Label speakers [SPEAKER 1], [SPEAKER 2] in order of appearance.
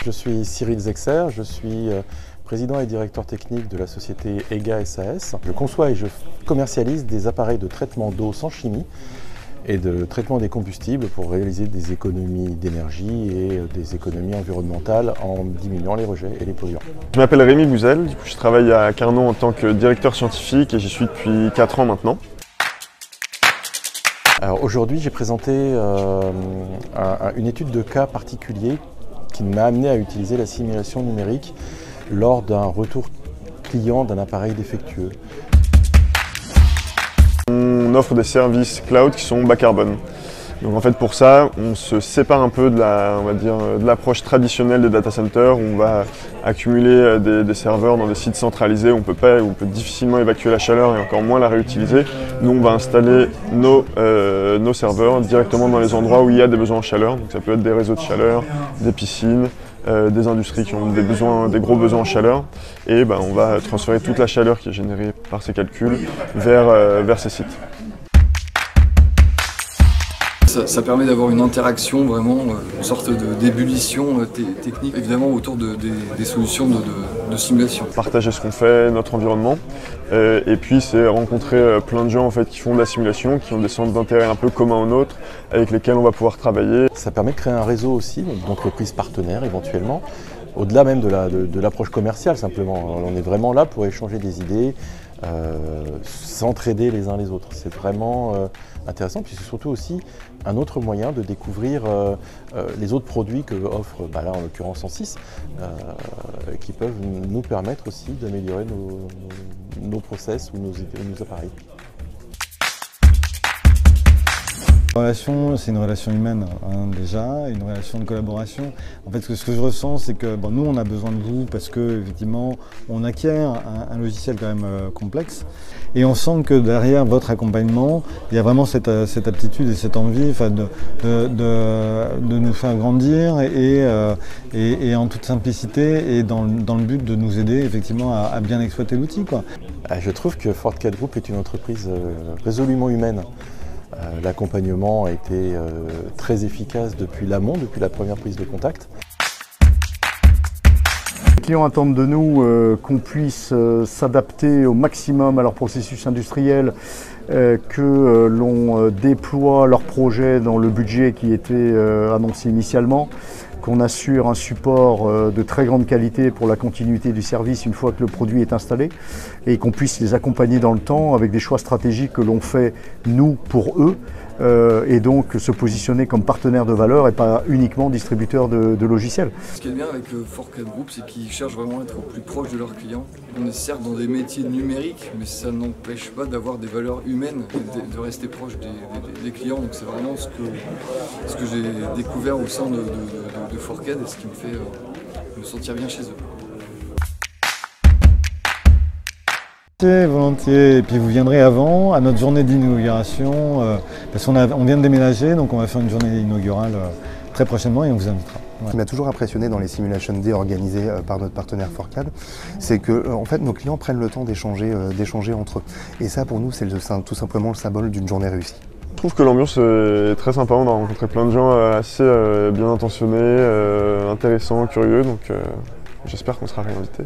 [SPEAKER 1] Je suis Cyril Zexer, je suis président et directeur technique de la société EGA SAS. Je conçois et je commercialise des appareils de traitement d'eau sans chimie et de traitement des combustibles pour réaliser des économies d'énergie et des économies environnementales en diminuant les rejets et les polluants.
[SPEAKER 2] Je m'appelle Rémi Bouzel, je travaille à Carnot en tant que directeur scientifique et j'y suis depuis 4 ans maintenant.
[SPEAKER 1] Alors aujourd'hui, j'ai présenté une étude de cas particulier qui m'a amené à utiliser la simulation numérique lors d'un retour client d'un appareil défectueux.
[SPEAKER 2] On offre des services cloud qui sont bas carbone. Donc en fait pour ça, on se sépare un peu de l'approche traditionnelle des data centers où on va accumuler des serveurs dans des sites centralisés où on peut difficilement évacuer la chaleur et encore moins la réutiliser. Nous on va installer nos serveurs directement dans les endroits où il y a des besoins en chaleur. Donc ça peut être des réseaux de chaleur, des piscines, des industries qui ont des gros besoins en chaleur. Et on va transférer toute la chaleur qui est générée par ces calculs vers ces sites.
[SPEAKER 3] Ça permet d'avoir une interaction, vraiment une sorte d'ébullition technique, évidemment autour des solutions de simulation.
[SPEAKER 2] Partager ce qu'on fait, notre environnement, et puis c'est rencontrer plein de gens en fait, qui font de la simulation, qui ont des centres d'intérêt un peu communs aux nôtres, avec lesquels on va pouvoir travailler.
[SPEAKER 1] Ça permet de créer un réseau aussi, d'entreprises partenaires éventuellement, au-delà même de l'approche commerciale simplement. On est vraiment là pour échanger des idées, s'entraider les uns les autres. C'est vraiment intéressant, puis c'est surtout aussi un autre moyen de découvrir les autres produits que offre, là en l'occurrence Ansys, qui peuvent nous permettre aussi d'améliorer nos process ou nos appareils.
[SPEAKER 4] La relation, c'est une relation humaine déjà, une relation de collaboration. En fait, ce que je ressens, c'est que nous, on a besoin de vous parce que effectivement, on acquiert un logiciel quand même complexe, et on sent que derrière votre accompagnement, il y a vraiment cette aptitude et cette envie de nous faire grandir et en toute simplicité et dans le but de nous aider effectivement à bien exploiter l'outil, quoi.
[SPEAKER 1] Je trouve que Ford4 Group est une entreprise résolument humaine. L'accompagnement a été très efficace depuis l'amont, depuis la première prise de contact.
[SPEAKER 5] Les clients attendent de nous qu'on puisse s'adapter au maximum à leur processus industriel, que l'on déploie leurs projets dans le budget qui était annoncé initialement, qu'on assure un support de très grande qualité pour la continuité du service une fois que le produit est installé et qu'on puisse les accompagner dans le temps avec des choix stratégiques que l'on fait nous pour eux et donc se positionner comme partenaire de valeur et pas uniquement distributeur de logiciels.
[SPEAKER 3] Ce qui est bien avec Ford4 Group, c'est qu'ils cherchent vraiment à être au plus proche de leurs clients. On est certes dans des métiers numériques, mais ça n'empêche pas d'avoir des valeurs humaines et de rester proche des clients. Donc c'est vraiment ce que j'ai découvert au sein de Ford4 et ce qui me fait me sentir bien chez eux.
[SPEAKER 4] Volontiers, et puis vous viendrez avant à notre journée d'inauguration, parce qu'on vient de déménager, donc on va faire une journée inaugurale très prochainement et on vous invitera.
[SPEAKER 6] Ce qui m'a toujours impressionné dans les Simulation Day organisés par notre partenaire Ford4, c'est que en fait, nos clients prennent le temps d'échanger entre eux. Et ça, pour nous, c'est tout simplement le symbole d'une journée réussie.
[SPEAKER 2] Je trouve que l'ambiance est très sympa, on a rencontré plein de gens assez bien intentionnés, intéressants, curieux, donc j'espère qu'on sera réinvités.